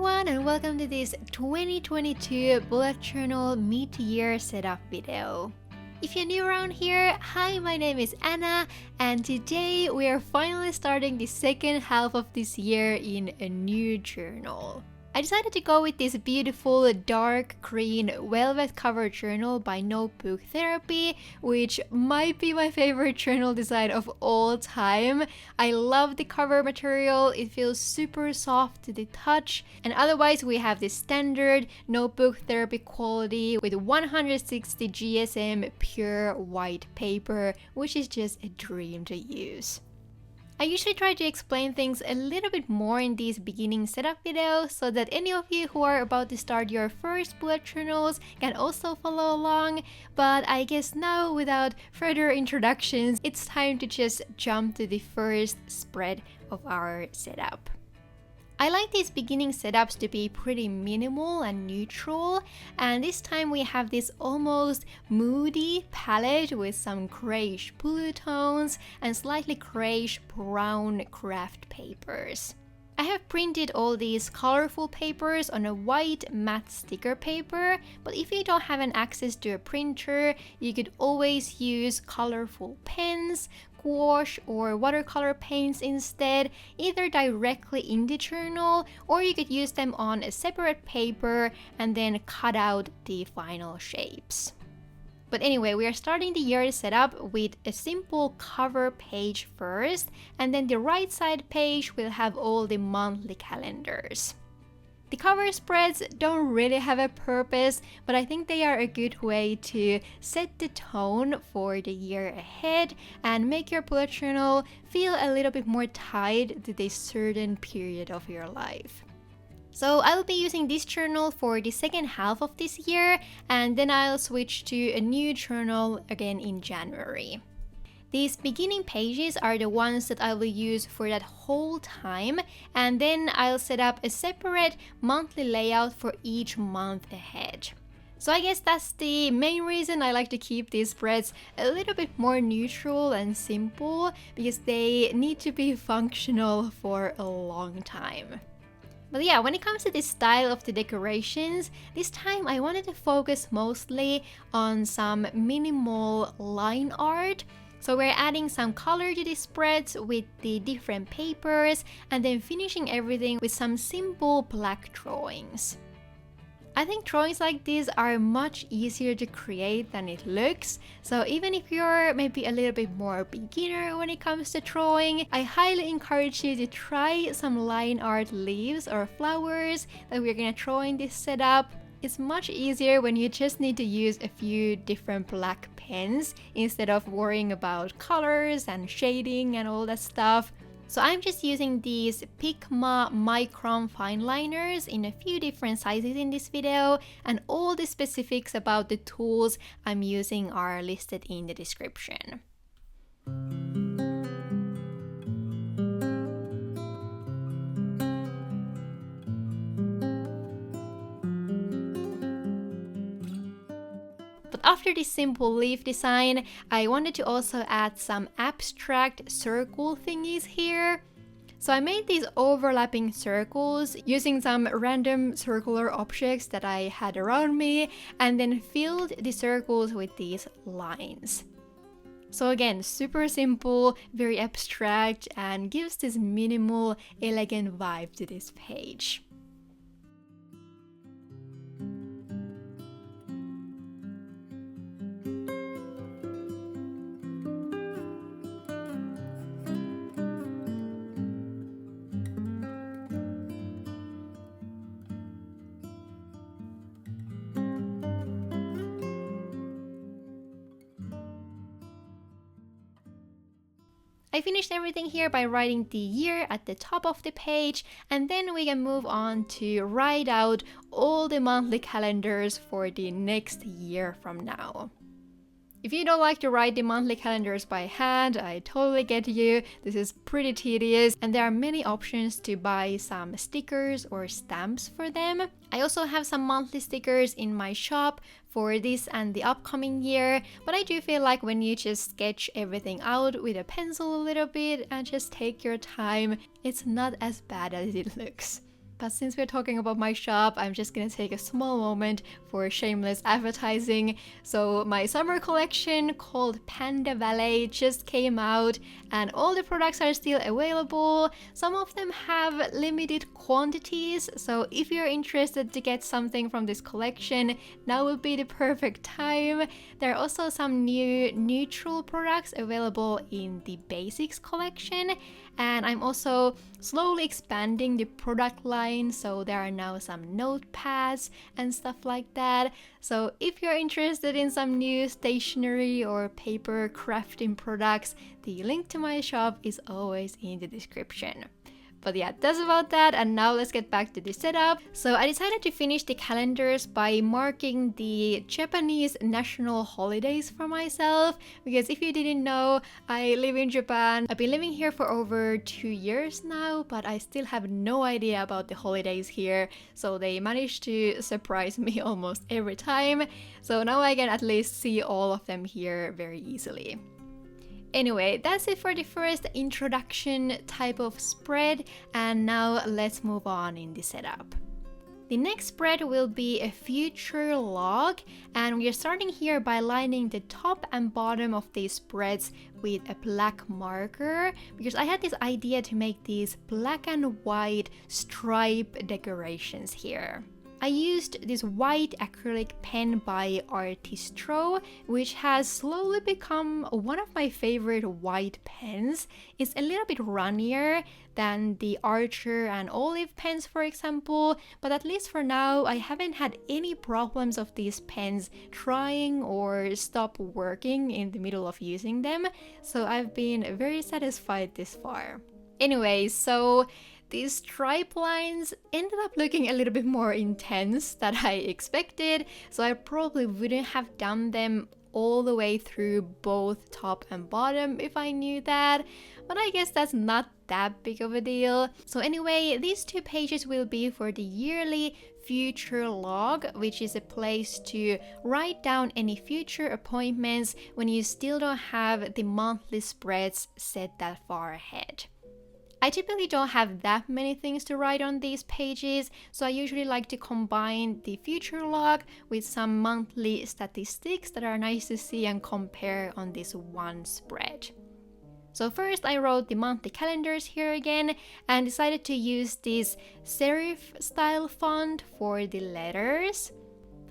everyone, and welcome to this 2022 bullet journal mid-year setup video. If you're new around here, hi, my name is Anna, and today we are finally starting the second half of this year in a new journal. I decided to go with this beautiful dark green velvet cover journal by Notebook Therapy, which might be my favorite journal design of all time. I love the cover material, it feels super soft to the touch, and otherwise we have the standard Notebook Therapy quality with 160 GSM pure white paper, which is just a dream to use. I usually try to explain things a little bit more in these beginning setup videos so that any of you who are about to start your first bullet journals can also follow along, but I guess now without further introductions, it's time to just jump to the first spread of our setup. I like these beginning setups to be pretty minimal and neutral, and this time we have this almost moody palette with some grayish blue tones and slightly grayish brown craft papers. I have printed all these colorful papers on a white matte sticker paper, but if you don't have an access to a printer, you could always use colorful pens, gouache or watercolor paints instead, either directly in the journal, or you could use them on a separate paper and then cut out the final shapes. But anyway, we are starting the year setup with a simple cover page first, and then the right side page will have all the monthly calendars. The cover spreads don't really have a purpose, but I think they are a good way to set the tone for the year ahead and make your bullet journal feel a little bit more tied to this certain period of your life. So I will be using this journal for the second half of this year, and then I'll switch to a new journal again in January. These beginning pages are the ones that I will use for that whole time, and then I'll set up a separate monthly layout for each month ahead. So I guess that's the main reason I like to keep these spreads a little bit more neutral and simple, because they need to be functional for a long time. But yeah, when it comes to the style of the decorations, this time I wanted to focus mostly on some minimal line art. So we're adding some color to the spreads with the different papers and then finishing everything with some simple black drawings. I think drawings like these are much easier to create than it looks, so even if you're maybe a little bit more beginner when it comes to drawing, I highly encourage you to try some line art leaves or flowers that we're gonna draw in this setup. It's much easier when you just need to use a few different black pens instead of worrying about colors and shading and all that stuff. So I'm just using these Pigma Micron fine liners in a few different sizes in this video, and all the specifics about the tools I'm using are listed in the description. But after this simple leaf design, I wanted to also add some abstract circle thingies here. So I made these overlapping circles using some random circular objects that I had around me, and then filled the circles with these lines. So again, super simple, very abstract, and gives this minimal, elegant vibe to this page. I finished everything here by writing the year at the top of the page, and then we can move on to write out all the monthly calendars for the next year from now. If you don't like to write the monthly calendars by hand, I totally get you. This is pretty tedious, and there are many options to buy some stickers or stamps for them. I also have some monthly stickers in my shop for this and the upcoming year, but I do feel like when you just sketch everything out with a pencil a little bit and just take your time, it's not as bad as it looks. But since we're talking about my shop, I'm just gonna take a small moment for shameless advertising. So my summer collection called Panda Ballet just came out and all the products are still available. Some of them have limited quantities, so if you're interested to get something from this collection, now would be the perfect time. There are also some new neutral products available in the basics collection, and I'm also slowly expanding the product line, so there are now some notepads and stuff like that. So if you're interested in some new stationery or paper crafting products, the link to my shop is always in the description. But yeah, that's about that, and now let's get back to the setup. So I decided to finish the calendars by marking the Japanese national holidays for myself, because if you didn't know, I live in Japan. I've been living here for over 2 years now, but I still have no idea about the holidays here, so they managed to surprise me almost every time. So now I can at least see all of them here very easily. Anyway, that's it for the first introduction type of spread, and now let's move on in the setup. The next spread will be a future log, and we are starting here by lining the top and bottom of these spreads with a black marker, because I had this idea to make these black and white stripe decorations here. I used this white acrylic pen by Artistro, which has slowly become one of my favorite white pens. It's a little bit runnier than the Archer and Olive pens, for example, but at least for now I haven't had any problems of these pens trying or stop working in the middle of using them, so I've been very satisfied this far. Anyway, so these stripe lines ended up looking a little bit more intense than I expected, so I probably wouldn't have done them all the way through both top and bottom if I knew that, but I guess that's not that big of a deal. So anyway, these 2 pages will be for the yearly future log, which is a place to write down any future appointments when you still don't have the monthly spreads set that far ahead. I typically don't have that many things to write on these pages, so I usually like to combine the future log with some monthly statistics that are nice to see and compare on this one spread. So first I wrote the monthly calendars here again and decided to use this serif style font for the letters.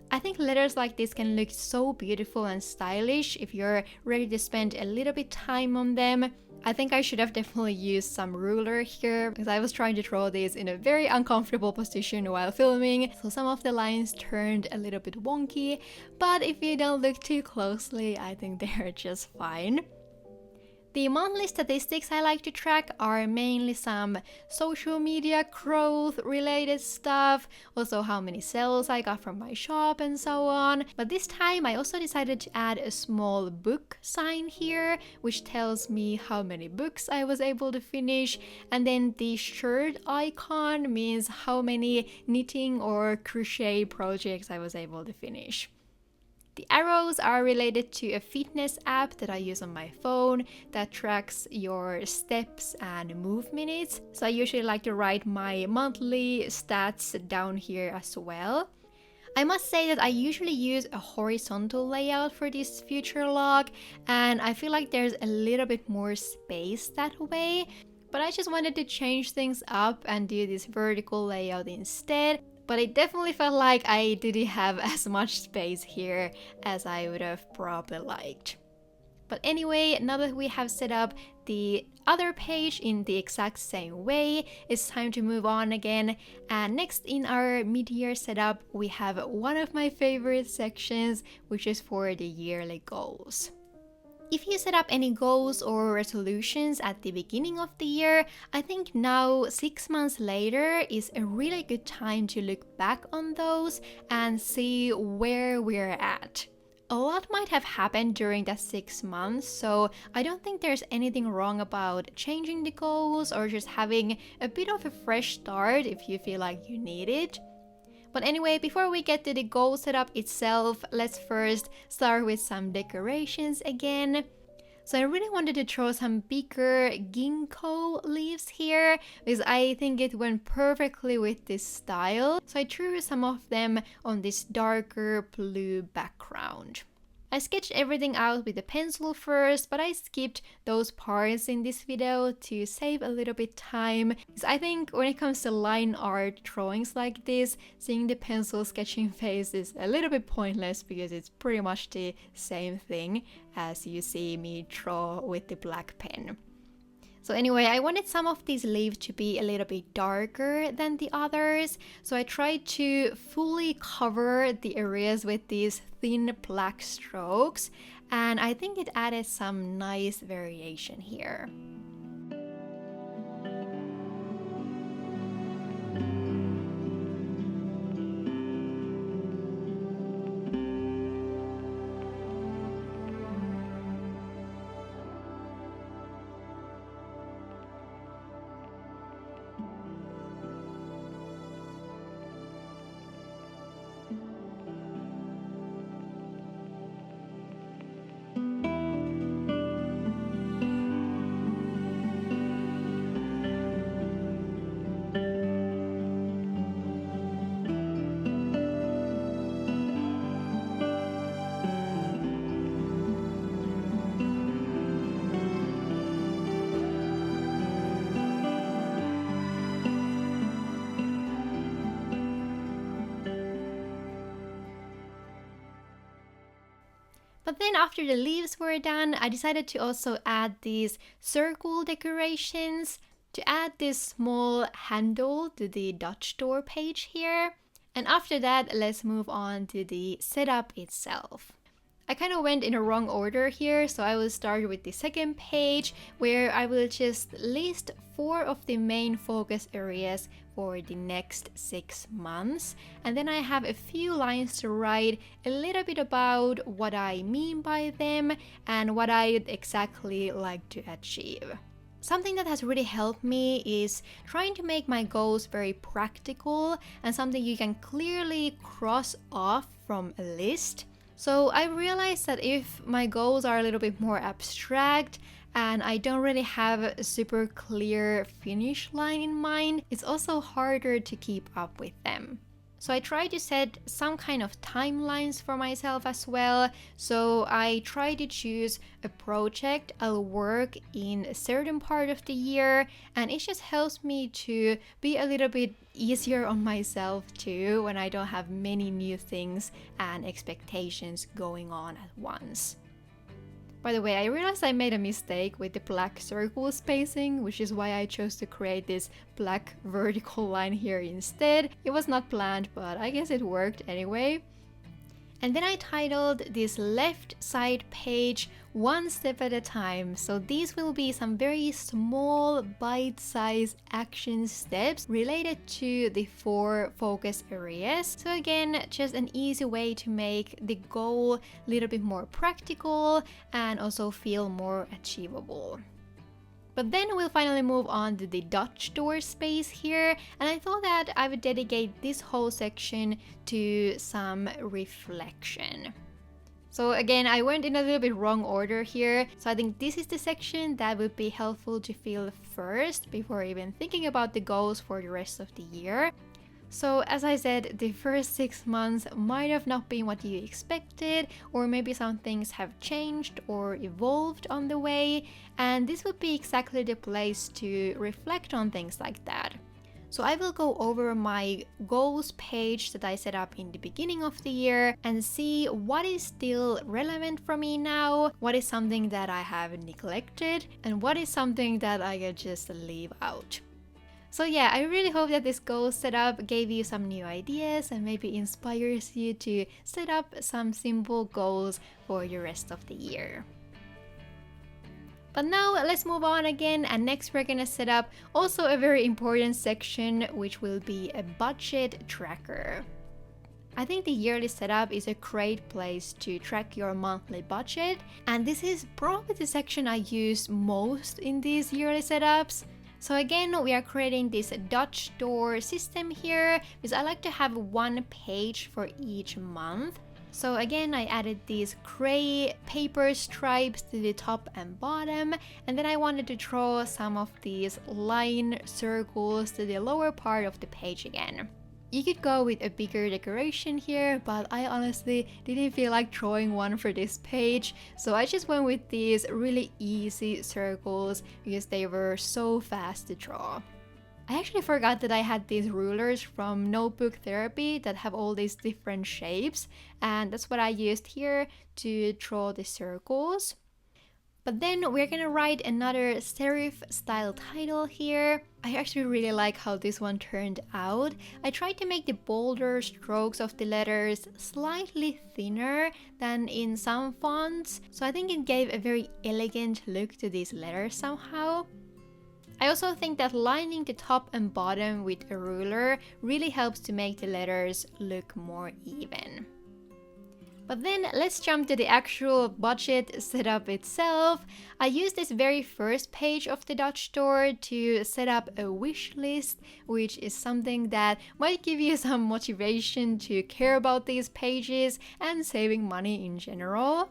I think letters like this can look so beautiful and stylish if you're ready to spend a little bit time on them. I think I should have definitely used some ruler here, because I was trying to draw these in a very uncomfortable position while filming, so some of the lines turned a little bit wonky, but if you don't look too closely, I think they're just fine. The monthly statistics I like to track are mainly some social media growth related stuff, also how many sales I got from my shop and so on. But this time I also decided to add a small book sign here, which tells me how many books I was able to finish, and then the shirt icon means how many knitting or crochet projects I was able to finish. The arrows are related to a fitness app that I use on my phone that tracks your steps and move minutes. So I usually like to write my monthly stats down here as well. I must say that I usually use a horizontal layout for this future log, and I feel like there's a little bit more space that way. But I just wanted to change things up and do this vertical layout instead. But it definitely felt like I didn't have as much space here as I would have probably liked. But anyway, now that we have set up the other page in the exact same way, it's time to move on again. And next in our mid-year setup, we have one of my favorite sections, which is for the yearly goals. If you set up any goals or resolutions at the beginning of the year, I think now 6 months later is a really good time to look back on those and see where we're at. A lot might have happened during that 6 months, so I don't think there's anything wrong about changing the goals or just having a bit of a fresh start if you feel like you need it. But anyway, before we get to the goal setup itself, let's first start with some decorations again. So I really wanted to throw some bigger ginkgo leaves here because I think it went perfectly with this style. So I threw some of them on this darker blue background. I sketched everything out with a pencil first, but I skipped those parts in this video to save a little bit time. Because I think when it comes to line art drawings like this, seeing the pencil sketching phase is a little bit pointless because it's pretty much the same thing as you see me draw with the black pen. So anyway, I wanted some of these leaves to be a little bit darker than the others. So I tried to fully cover the areas with these thin black strokes. And I think it added some nice variation here. But then after the leaves were done, I decided to also add these circle decorations to add this small handle to the Dutch door page here. And after that, let's move on to the setup itself. I kind of went in a wrong order here, so I will start with the second page where I will just list 4 of the main focus areas for the next 6 months. And then I have a few lines to write a little bit about what I mean by them and what I'd exactly like to achieve. Something that has really helped me is trying to make my goals very practical and something you can clearly cross off from a list. So I realized that if my goals are a little bit more abstract and I don't really have a super clear finish line in mind, it's also harder to keep up with them. So I try to set some kind of timelines for myself as well. So I try to choose a project I'll work in a certain part of the year, and it just helps me to be a little bit easier on myself too when I don't have many new things and expectations going on at once. By the way, I realized I made a mistake with the black circle spacing, which is why I chose to create this black vertical line here instead. It was not planned, but I guess it worked anyway. And then I titled this left side page One Step at a Time. So these will be some very small bite-sized action steps related to the 4 focus areas. So again, just an easy way to make the goal a little bit more practical and also feel more achievable. But then we'll finally move on to the Dutch door space here, and I thought that I would dedicate this whole section to some reflection. So again, I went in a little bit wrong order here, so I think this is the section that would be helpful to feel first before even thinking about the goals for the rest of the year. So as I said, the first 6 months might have not been what you expected, or maybe some things have changed or evolved on the way, and this would be exactly the place to reflect on things like that. So I will go over my goals page that I set up in the beginning of the year and see what is still relevant for me now, what is something that I have neglected, and what is something that I can just leave out. So yeah, I really hope that this goal setup gave you some new ideas and maybe inspires you to set up some simple goals for the rest of the year. But now let's move on again, and next we're gonna set up also a very important section, which will be a budget tracker. I think the yearly setup is a great place to track your monthly budget, and this is probably the section I use most in these yearly setups. So again, we are creating this Dutch door system here because I like to have one page for each month. So again, I added these gray paper stripes to the top and bottom, and then I wanted to draw some of these line circles to the lower part of the page again. You could go with a bigger decoration here, but I honestly didn't feel like drawing one for this page, so I just went with these really easy circles because they were so fast to draw. I actually forgot that I had these rulers from Notebook Therapy that have all these different shapes, and that's what I used here to draw the circles. But then we're gonna write another serif style title here. I actually really like how this one turned out. I tried to make the bolder strokes of the letters slightly thinner than in some fonts, so I think it gave a very elegant look to these letters somehow. I also think that lining the top and bottom with a ruler really helps to make the letters look more even. But then let's jump to the actual budget setup itself. I used this very first page of the Dutch store to set up a wish list, which is something that might give you some motivation to care about these pages and saving money in general.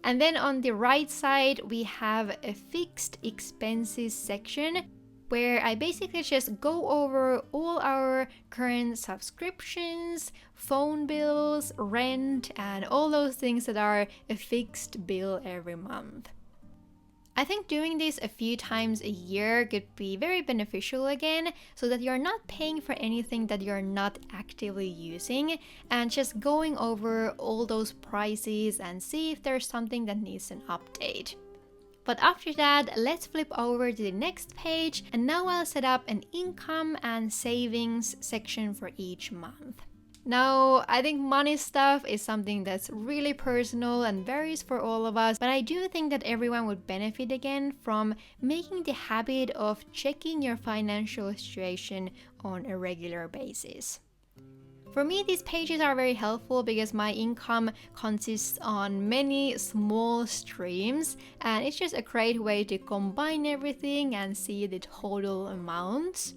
And then on the right side, we have a fixed expenses section where I basically just go over all our current subscriptions, phone bills, rent, and all those things that are a fixed bill every month. I think doing this a few times a year could be very beneficial again, so that you're not paying for anything that you're not actively using, and just going over all those prices and see if there's something that needs an update. But after that, let's flip over to the next page, and now I'll set up an income and savings section for each month. Now, I think money stuff is something that's really personal and varies for all of us, but I do think that everyone would benefit again from making the habit of checking your financial situation on a regular basis. For me, these pages are very helpful because my income consists on many small streams, and it's just a great way to combine everything and see the total amount.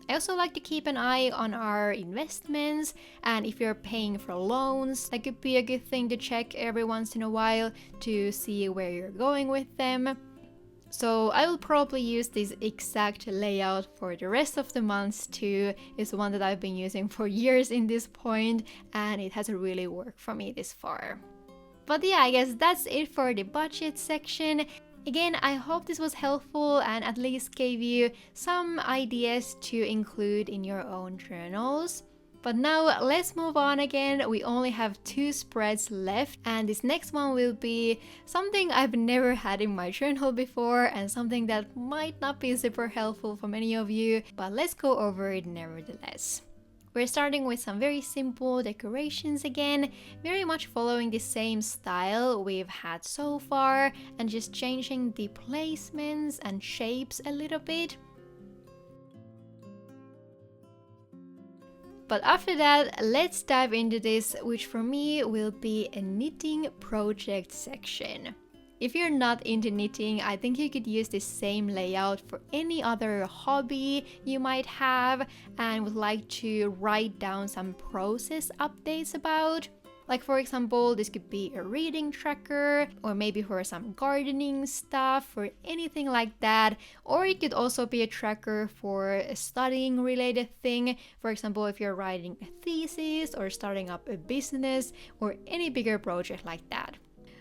I also like to keep an eye on our investments, and if you're paying for loans, that could be a good thing to check every once in a while to see where you're going with them. So I will probably use this exact layout for the rest of the months too. It's one that I've been using for years in this point, and it has really worked for me this far. But yeah, I guess that's it for the budget section. Again, I hope this was helpful and at least gave you some ideas to include in your own journals. But now let's move on again. We only have 2 spreads left, and this next one will be something I've never had in my journal before and something that might not be super helpful for many of you, but let's go over it nevertheless. We're starting with some very simple decorations again, very much following the same style we've had so far and just changing the placements and shapes a little bit. But after that, let's dive into this, which for me will be a knitting project section. If you're not into knitting, I think you could use the same layout for any other hobby you might have and would like to write down some process updates about. Like for example, this could be a reading tracker, or maybe for some gardening stuff or anything like that. Or it could also be a tracker for a studying related thing. For example, if you're writing a thesis or starting up a business or any bigger project like that.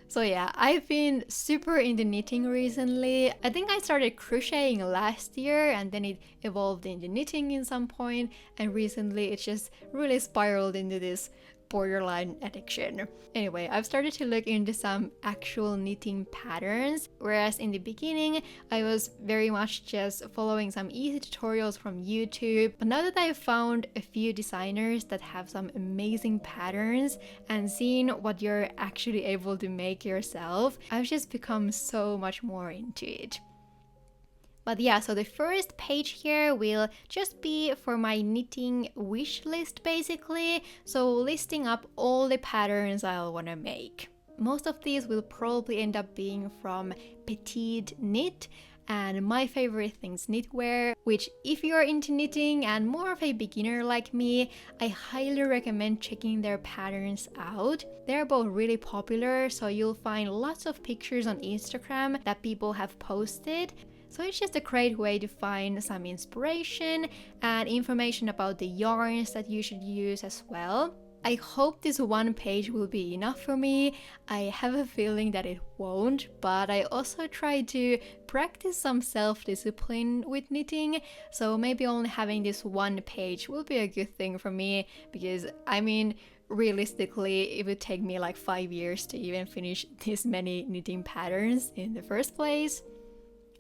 So yeah, I've been super into knitting recently. I think I started crocheting last year and then it evolved into knitting in some point, and recently it just really spiraled into this borderline addiction. Anyway, I've started to look into some actual knitting patterns, whereas in the beginning I was very much just following some easy tutorials from YouTube. But now that I've found a few designers that have some amazing patterns and seen what you're actually able to make yourself, I've just become so much more into it. But yeah, so the first page here will just be for my knitting wish list basically, so listing up all the patterns I'll want to make. most of these will probably end up being from petite knit and my favorite things knitwear, which if you're into knitting and more of a beginner like me, I highly recommend checking their patterns out. They're both really popular, so you'll find lots of pictures on Instagram that people have posted. So it's just a great way to find some inspiration and information about the yarns that you should use as well. I hope this one page will be enough for me. I have a feeling that it won't, but I also try to practice some self-discipline with knitting, so maybe only having this one page will be a good thing for me, because I mean, realistically, it would take me like 5 years to even finish this many knitting patterns in the first place.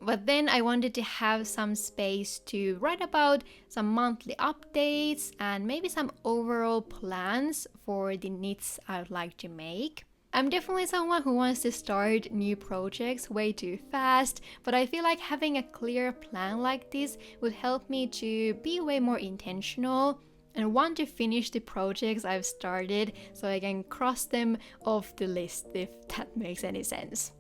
But then I wanted to have some space to write about some monthly updates and maybe some overall plans for the knits I would like to make. I'm definitely someone who wants to start new projects way too fast, but I feel like having a clear plan like this would help me to be way more intentional and want to finish the projects I've started so I can cross them off the list, if that makes any sense.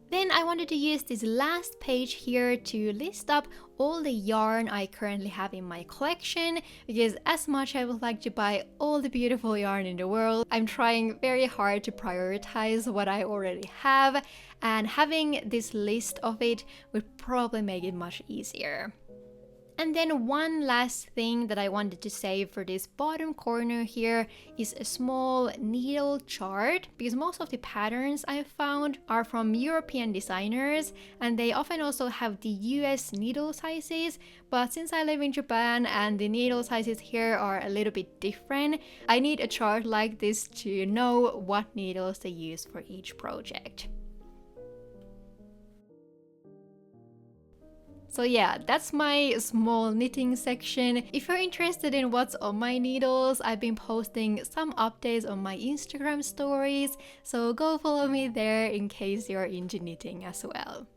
Then I wanted to use this last page here to list up all the yarn I currently have in my collection, because as much I would like to buy all the beautiful yarn in the world, I'm trying very hard to prioritize what I already have, and having this list of it would probably make it much easier. And then one last thing that I wanted to say for this bottom corner here is a small needle chart, because most of the patterns I found are from European designers and they often also have the US needle sizes, but since I live in Japan and the needle sizes here are a little bit different, I need a chart like this to know what needles they use for each project. So yeah, that's my small knitting section. If you're interested in what's on my needles, I've been posting some updates on my Instagram stories, so go follow me there in case you're into knitting as well.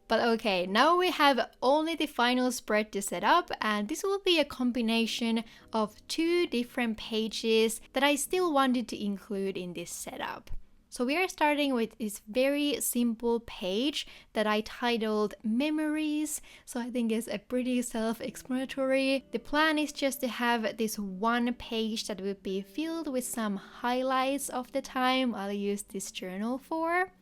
But okay, now we have only the final spread to set up, and this will be a combination of 2 different pages that I still wanted to include in this setup. So we are starting with this very simple page that I titled Memories. So I think it's a pretty self-explanatory. The plan is just to have this one page that will be filled with some highlights of the time I'll use this journal for.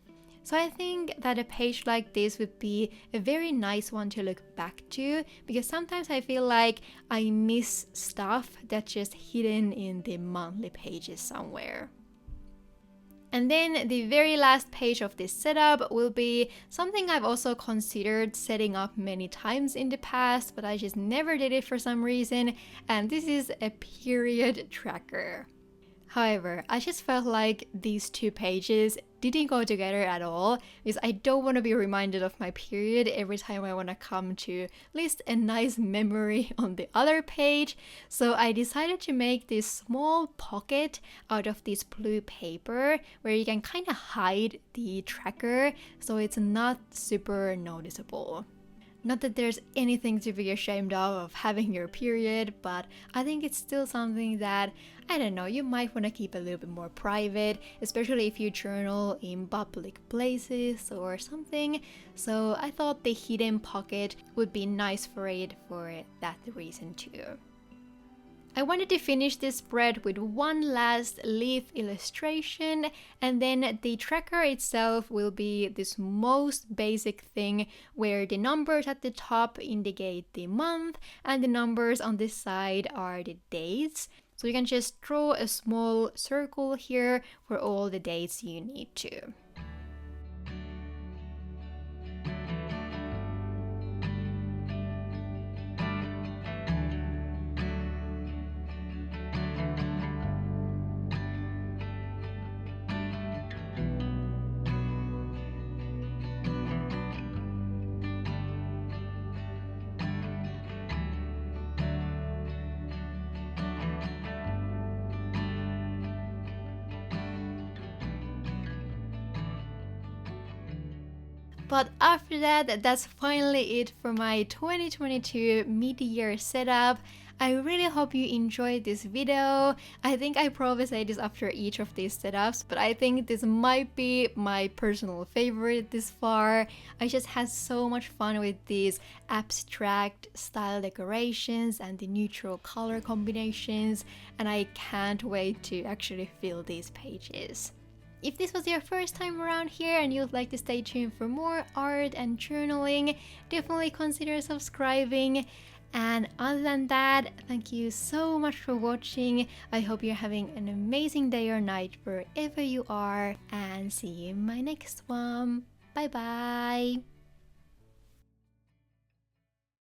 So I think that a page like this would be a very nice one to look back to, because sometimes I feel like I miss stuff that's just hidden in the monthly pages somewhere. And then the very last page of this setup will be something I've also considered setting up many times in the past, but I just never did it for some reason, and this is a period tracker. However, I just felt like these 2 pages didn't go together at all, because I don't want to be reminded of my period every time I want to come to list a nice memory on the other page. So I decided to make this small pocket out of this blue paper where you can kind of hide the tracker so it's not super noticeable. Not that there's anything to be ashamed of having your period, but I think it's still something that, I don't know, you might want to keep a little bit more private, especially if you journal in public places or something. So I thought the hidden pocket would be nice for it for that reason too. I wanted to finish this spread with one last leaf illustration, and then the tracker itself will be this most basic thing where the numbers at the top indicate the month and the numbers on this side are the dates. So you can just draw a small circle here for all the dates you need to. But after that, that's finally it for my 2022 mid-year setup. I really hope you enjoyed this video. I think I probably say this after each of these setups, but I think this might be my personal favorite this far. I just had so much fun with these abstract style decorations and the neutral color combinations, and I can't wait to actually fill these pages. If this was your first time around here and you'd like to stay tuned for more art and journaling, definitely consider subscribing. And other than that, thank you so much for watching. I hope you're having an amazing day or night wherever you are, and see you in my next one. Bye bye!